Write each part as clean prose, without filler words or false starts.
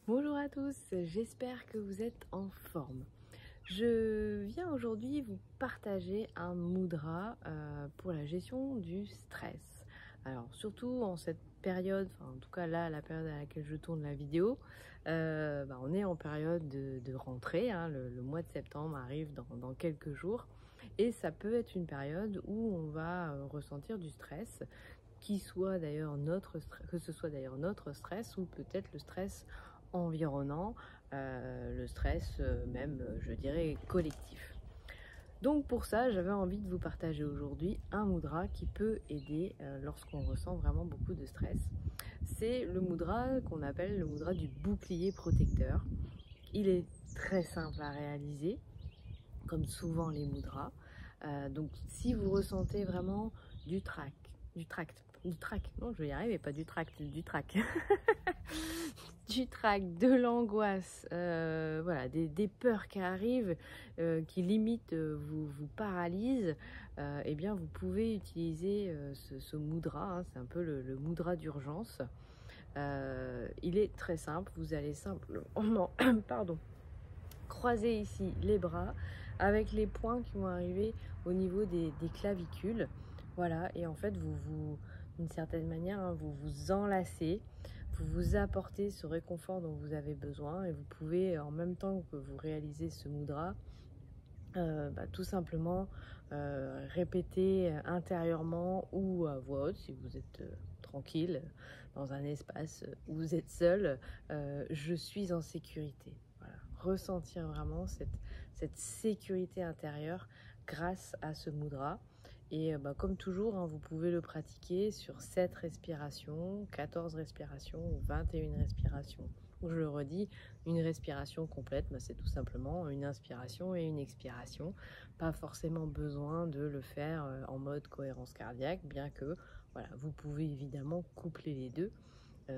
Bonjour à tous, j'espère que vous êtes en forme. Je viens aujourd'hui vous partager un mudra pour la gestion du stress. Alors surtout en cette période, enfin en tout cas là, la période à laquelle je tourne la vidéo, on est en période de rentrée, hein, le mois de septembre arrive dans quelques jours et ça peut être une période où on va ressentir du stress, que ce soit d'ailleurs notre stress ou peut-être le stress environnant, le stress même, je dirais, collectif. Donc pour ça, j'avais envie de vous partager aujourd'hui un mudra qui peut aider lorsqu'on ressent vraiment beaucoup de stress. C'est le mudra qu'on appelle le mudra du bouclier protecteur. Il est très simple à réaliser, comme souvent les mudras. Donc si vous ressentez vraiment du trac, non je vais y arriver, pas du trac, du trac, du trac, de l'angoisse, voilà, des peurs qui arrivent, qui limite vous paralysent, eh bien vous pouvez utiliser ce mudra, hein, c'est un peu le mudra d'urgence. Il est très simple, vous allez simplement pardon, croiser ici les bras avec les poings qui vont arriver au niveau des clavicules, voilà, et en fait d'une certaine manière, hein, vous vous enlacez, vous vous apportez ce réconfort dont vous avez besoin et vous pouvez, en même temps que vous réalisez ce mudra, tout simplement répéter intérieurement ou à voix haute si vous êtes tranquille dans un espace où vous êtes seul, je suis en sécurité. Voilà. Ressentir vraiment cette sécurité intérieure grâce à ce mudra. Et comme toujours, hein, vous pouvez le pratiquer sur 7 respirations, 14 respirations ou 21 respirations. Je le redis, une respiration complète, c'est tout simplement une inspiration et une expiration. Pas forcément besoin de le faire en mode cohérence cardiaque, bien que voilà, vous pouvez évidemment coupler les deux.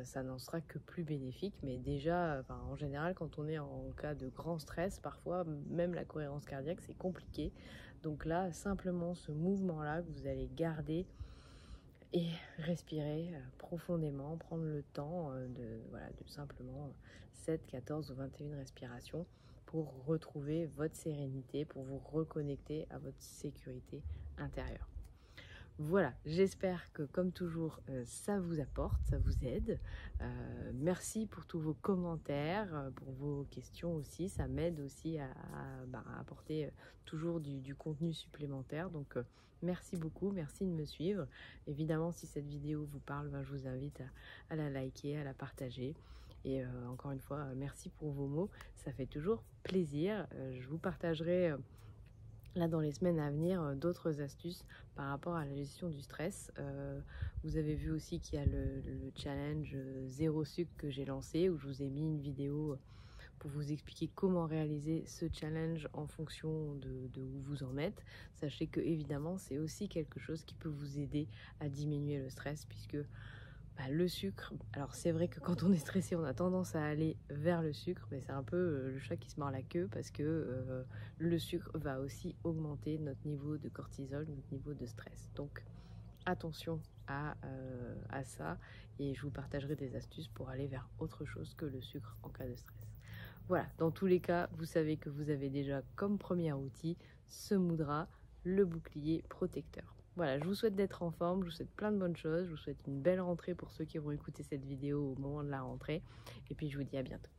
Ça n'en sera que plus bénéfique, mais déjà, en général, quand on est en cas de grand stress, parfois même la cohérence cardiaque, c'est compliqué. Donc là, simplement ce mouvement-là que vous allez garder et respirer profondément, prendre le temps de simplement 7, 14 ou 21 respirations pour retrouver votre sérénité, pour vous reconnecter à votre sécurité intérieure. Voilà, j'espère que comme toujours ça vous apporte, ça vous aide. Merci pour tous vos commentaires, pour vos questions aussi, ça m'aide aussi à apporter toujours du contenu supplémentaire. Donc merci beaucoup, merci de me suivre. Évidemment, si cette vidéo vous parle, je vous invite à la liker, à la partager. Et encore une fois, merci pour vos mots, ça fait toujours plaisir. Je vous partagerai là dans les semaines à venir d'autres astuces par rapport à la gestion du stress. Vous avez vu aussi qu'il y a le challenge zéro sucre que j'ai lancé, où je vous ai mis une vidéo pour vous expliquer comment réaliser ce challenge en fonction de où vous en êtes. Sachez que évidemment c'est aussi quelque chose qui peut vous aider à diminuer le stress, puisque le sucre, alors c'est vrai que quand on est stressé, on a tendance à aller vers le sucre, mais c'est un peu le chat qui se mord la queue, parce que le sucre va aussi augmenter notre niveau de cortisol, notre niveau de stress. Donc attention à ça, et je vous partagerai des astuces pour aller vers autre chose que le sucre en cas de stress. Voilà, dans tous les cas, vous savez que vous avez déjà comme premier outil ce mudra, le bouclier protecteur. Voilà, je vous souhaite d'être en forme, je vous souhaite plein de bonnes choses, je vous souhaite une belle rentrée pour ceux qui vont écouter cette vidéo au moment de la rentrée, et puis je vous dis à bientôt.